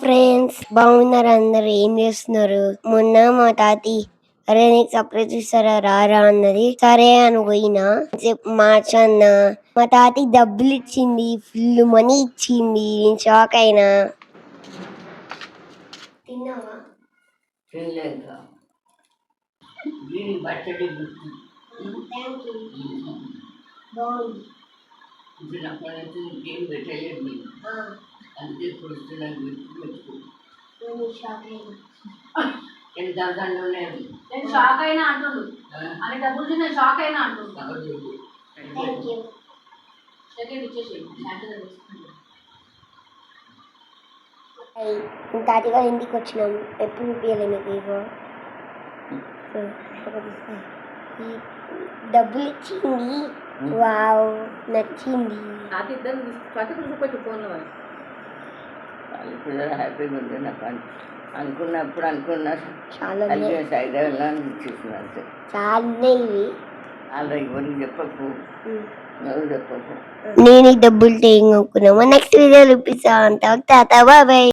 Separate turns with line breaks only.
Friends, బాగున్నారు అందరు? ఏం చేస్తున్నారు? మొన్న మా తాతి అరే నీకు సర్ప్రైజ్ ఇస్తారా రారా అన్నది. సరే అని పోయినా మార్చన్న. మా తాతి డబ్బులు ఇచ్చింది, ఫుల్ మనీ ఇచ్చింది. నేను షాక్ అయినా. తిన్నావా? బాగుంది.
నేను షాక్ అయినా అంటుండు అని డబ్బులు నేను షాక్ అయినా అంటుండు. సెకండ్ ఇచ్చేసి
తాతి గారి ఇంటికి వచ్చినాం. ఎప్పుడు చూపించలేదు మీకు ఇగో. డబ్బులు ఇచ్చింది. వావ్, నచ్చింది.
తాతి ఇద్దరు చూపెట్టు ఫోన్లో
హ్యాపీగా ఉంది. నాకు అనుకున్నప్పుడు అనుకున్నా
చాలా
చూస్తున్నాను.
చాలా ఇవి
అలాగే ఎవరికి చెప్పకు, ఎవరు చెప్పకు.
నేను ఈ డబ్బులు తేంగుకున్నాము. నెక్స్ట్ వీడియో చూపిస్తా. అంతా బాయ్.